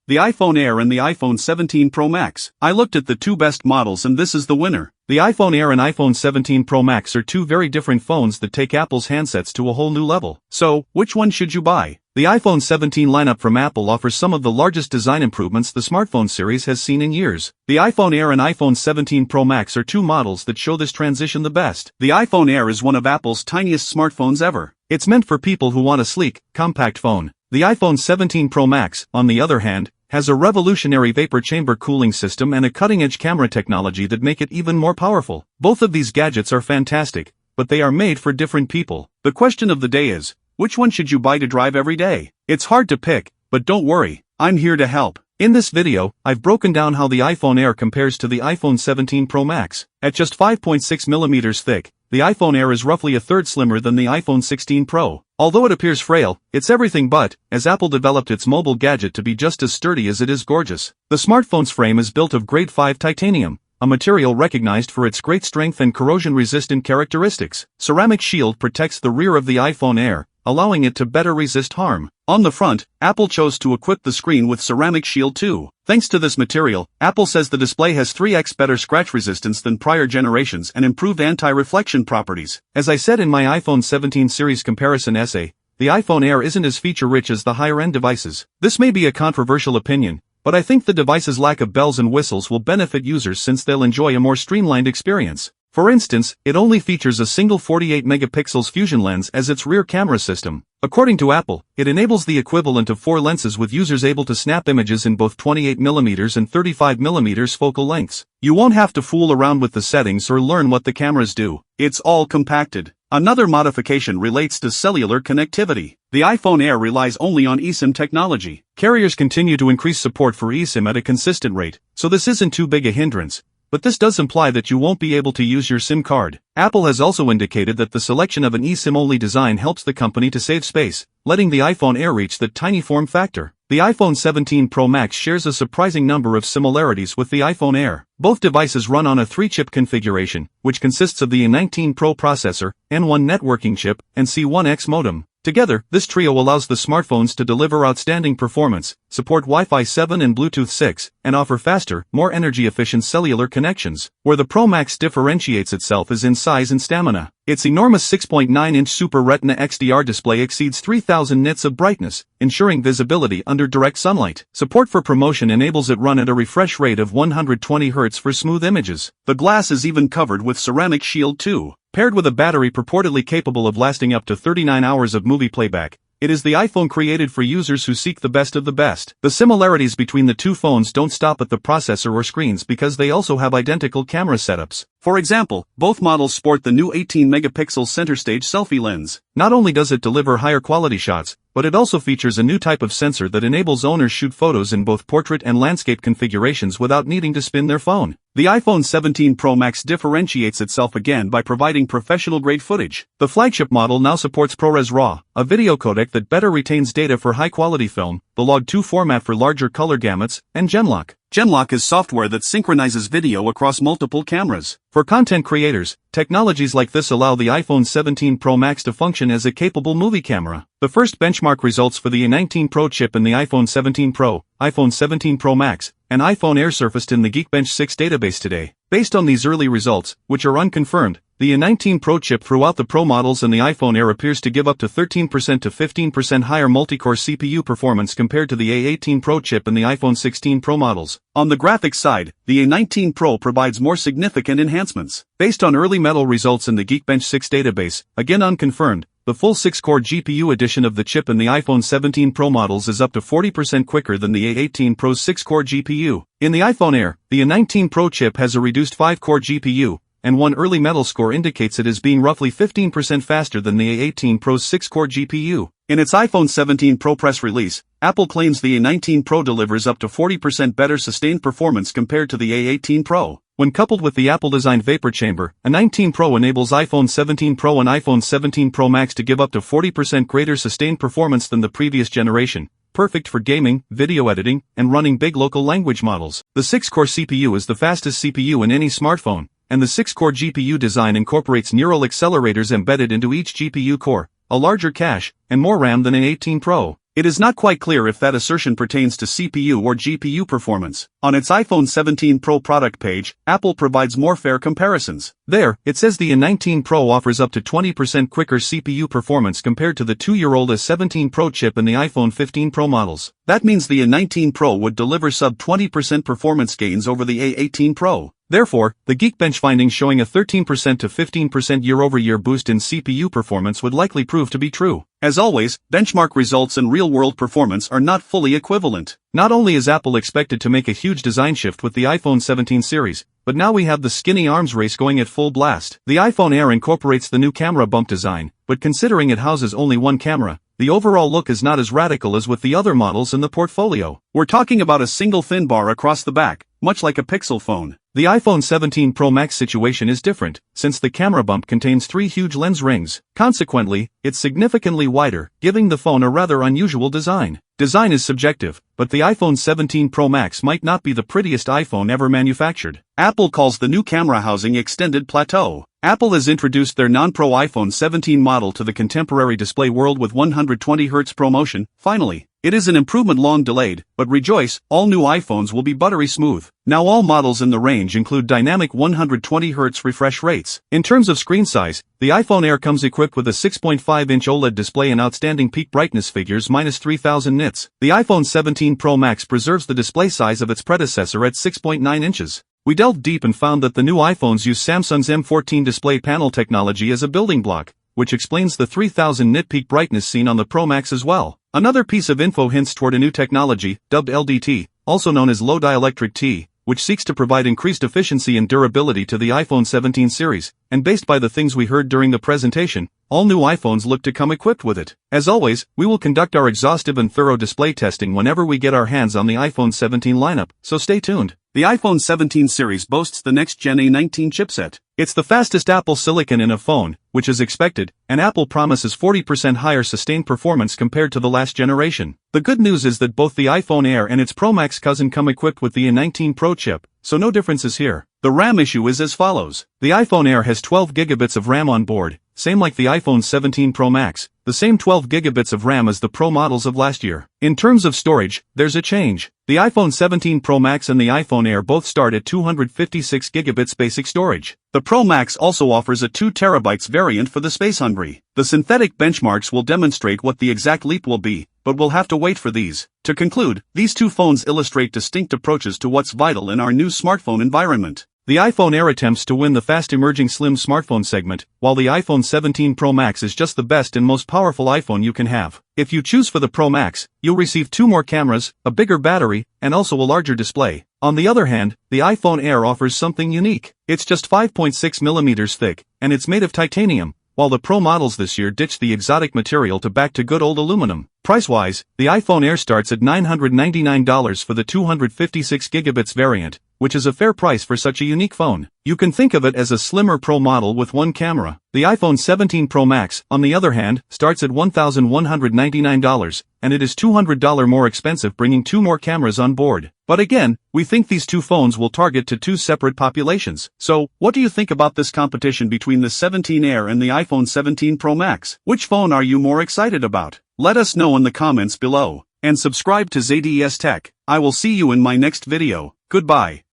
the iPhone Air and the iPhone 17 Pro Max. I looked at the two best models and this is the winner. The iPhone Air and iPhone 17 Pro Max are two very different phones that take Apple's handsets to a whole new level. So, which one should you buy? The iPhone 17 lineup from Apple offers some of the largest design improvements the smartphone series has seen in years. The iPhone Air and iPhone 17 Pro Max are two models that show this transition the best. The iPhone Air is one of Apple's tiniest smartphones ever. It's meant for people who want a sleek, compact phone. The iPhone 17 Pro Max, on the other hand, has a revolutionary vapor chamber cooling system and a cutting-edge camera technology that make it even more powerful. Both of these gadgets are fantastic, but they are made for different people. The question of the day is, which one should you buy to drive every day? It's hard to pick, but don't worry, I'm here to help. In this video, I've broken down how the iPhone Air compares to the iPhone 17 Pro Max. At just 5.6mm thick, the iPhone Air is roughly a third slimmer than the iPhone 16 Pro. Although it appears frail, it's everything but, as Apple developed its mobile gadget to be just as sturdy as it is gorgeous. The smartphone's frame is built of grade 5 titanium, a material recognized for its great strength and corrosion-resistant characteristics. Ceramic shield protects the rear of the iPhone Air, allowing it to better resist harm. On the front, Apple chose to equip the screen with ceramic shield too. Thanks to this material, Apple says the display has 3x better scratch resistance than prior generations and improved anti-reflection properties. As I said in my iPhone 17 series comparison essay, the iPhone Air isn't as feature-rich as the higher-end devices. This may be a controversial opinion, but I think the device's lack of bells and whistles will benefit users since they'll enjoy a more streamlined experience. For instance, it only features a single 48-megapixels fusion lens as its rear camera system. According to Apple, it enables the equivalent of 4 lenses with users able to snap images in both 28mm and 35mm focal lengths. You won't have to fool around with the settings or learn what the cameras do. It's all compacted. Another modification relates to cellular connectivity. The iPhone Air relies only on eSIM technology. Carriers continue to increase support for eSIM at a consistent rate, so this isn't too big a hindrance. But this does imply that you won't be able to use your SIM card. Apple has also indicated that the selection of an eSIM-only design helps the company to save space, letting the iPhone Air reach that tiny form factor. The iPhone 17 Pro Max shares a surprising number of similarities with the iPhone Air. Both devices run on a 3-chip configuration, which consists of the A19 Pro processor, N1 networking chip, and C1X modem. Together, this trio allows the smartphones to deliver outstanding performance, support Wi-Fi 7 and Bluetooth 6, and offer faster, more energy-efficient cellular connections. Where the Pro Max differentiates itself is in size and stamina. Its enormous 6.9-inch Super Retina XDR display exceeds 3000 nits of brightness, ensuring visibility under direct sunlight. Support for promotion enables it run at a refresh rate of 120 Hz for smooth images. The glass is even covered with ceramic shield too. Paired with a battery purportedly capable of lasting up to 39 hours of movie playback, it is the iPhone created for users who seek the best of the best. The similarities between the two phones don't stop at the processor or screens because they also have identical camera setups. For example, both models sport the new 18-megapixel center stage selfie lens. Not only does it deliver higher quality shots, but it also features a new type of sensor that enables owners shoot photos in both portrait and landscape configurations without needing to spin their phone. The iPhone 17 Pro Max differentiates itself again by providing professional-grade footage. The flagship model now supports ProRes RAW, a video codec that better retains data for high-quality film, the Log2 format for larger color gamuts, and Genlock. Genlock is software that synchronizes video across multiple cameras. For content creators, technologies like this allow the iPhone 17 Pro Max to function as a capable movie camera. The first benchmark results for the A19 Pro chip in the iPhone 17 Pro, iPhone 17 Pro Max, and iPhone Air surfaced in the Geekbench 6 database today. Based on these early results, which are unconfirmed, the A19 Pro chip throughout the Pro models and the iPhone Air appears to give up to 13% to 15% higher multi-core CPU performance compared to the A18 Pro chip in the iPhone 16 Pro models. On the graphics side, the A19 Pro provides more significant enhancements. Based on early metal results in the Geekbench 6 database, again unconfirmed, the full 6-core GPU edition of the chip in the iPhone 17 Pro models is up to 40% quicker than the A18 Pro's 6-core GPU. In the iPhone Air, the A19 Pro chip has a reduced 5-core GPU, and one early metal score indicates it is being roughly 15% faster than the A18 Pro's 6-core GPU. In its iPhone 17 Pro press release, Apple claims the A19 Pro delivers up to 40% better sustained performance compared to the A18 Pro. When coupled with the Apple-designed vapor chamber, A19 Pro enables iPhone 17 Pro and iPhone 17 Pro Max to give up to 40% greater sustained performance than the previous generation, perfect for gaming, video editing, and running big local language models. The 6-core CPU is the fastest CPU in any smartphone, and the 6-core GPU design incorporates neural accelerators embedded into each GPU core, a larger cache, and more RAM than an A18 Pro. it is not quite clear if that assertion pertains to CPU or GPU performance. On its iPhone 17 Pro product page, Apple provides more fair comparisons. There, it says the A19 Pro offers up to 20% quicker CPU performance compared to the 2-year-old A17 Pro chip in the iPhone 15 Pro models. That means the A19 Pro would deliver sub 20% performance gains over the A18 Pro. Therefore, the Geekbench findings showing a 13% to 15% year-over-year boost in CPU performance would likely prove to be true. As always, benchmark results and real-world performance are not fully equivalent. Not only is Apple expected to make a huge design shift with the iPhone 17 series, but now we have the skinny arms race going at full blast. The iPhone Air incorporates the new camera bump design, but considering it houses only one camera, the overall look is not as radical as with the other models in the portfolio. We're talking about a single thin bar across the back, much like a Pixel phone. The iPhone 17 Pro Max situation is different, since the camera bump contains 3 huge lens rings. Consequently, it's significantly wider, giving the phone a rather unusual design. Design is subjective, but the iPhone 17 Pro Max might not be the prettiest iPhone ever manufactured. Apple calls the new camera housing Extended Plateau. Apple has introduced their non-Pro iPhone 17 model to the contemporary display world with 120Hz ProMotion. Finally, it is an improvement long delayed, but rejoice, all new iPhones will be buttery smooth. Now all models in the range include dynamic 120Hz refresh rates. In terms of screen size, the iPhone Air comes equipped with a 6.5-inch OLED display and outstanding peak brightness figures -3000 nits. The iPhone 17 Pro Max preserves the display size of its predecessor at 6.9 inches. We delved deep and found that the new iPhones use Samsung's M14 display panel technology as a building block, which explains the 3000 nit peak brightness seen on the Pro Max as well. Another piece of info hints toward a new technology, dubbed LDT, also known as low dielectric T, which seeks to provide increased efficiency and durability to the iPhone 17 series, and based by the things we heard during the presentation, all new iPhones look to come equipped with it. As always, we will conduct our exhaustive and thorough display testing whenever we get our hands on the iPhone 17 lineup, so stay tuned. The iPhone 17 series boasts the next-gen A19 chipset. It's the fastest Apple silicon in a phone, which is expected, and Apple promises 40% higher sustained performance compared to the last generation. The good news is that both the iPhone Air and its Pro Max cousin come equipped with the A19 Pro chip, so no differences here. The RAM issue is as follows. The iPhone Air has 12 gigabits of RAM on board, same like the iPhone 17 Pro Max, the same 12 gigabits of RAM as the Pro models of last year. In terms of storage, there's a change. The iPhone 17 Pro Max and the iPhone Air both start at 256 gigabits basic storage. The Pro Max also offers a 2 terabytes variant for the space-hungry. The synthetic benchmarks will demonstrate what the exact leap will be, but we'll have to wait for these. To conclude, these two phones illustrate distinct approaches to what's vital in our new smartphone environment. The iPhone Air attempts to win the fast-emerging slim smartphone segment, while the iPhone 17 Pro Max is just the best and most powerful iPhone you can have. If you choose for the Pro Max, you'll receive 2 more cameras, a bigger battery, and also a larger display. On the other hand, the iPhone Air offers something unique. It's just 5.6 millimeters thick, and it's made of titanium, while the Pro models this year ditched the exotic material to back to good old aluminum. Price-wise, the iPhone Air starts at $999 for the 256 gigabits variant, which is a fair price for such a unique phone. You can think of it as a slimmer Pro model with one camera. The iPhone 17 Pro Max, on the other hand, starts at $1,199, and it is $200 more expensive, bringing 2 more cameras on board. But again, we think these two phones will target to 2 separate populations. So, what do you think about this competition between the 17 Air and the iPhone 17 Pro Max? Which phone are you more excited about? Let us know in the comments below. And subscribe to ZaidiEsTech. I will see you in my next video. Goodbye.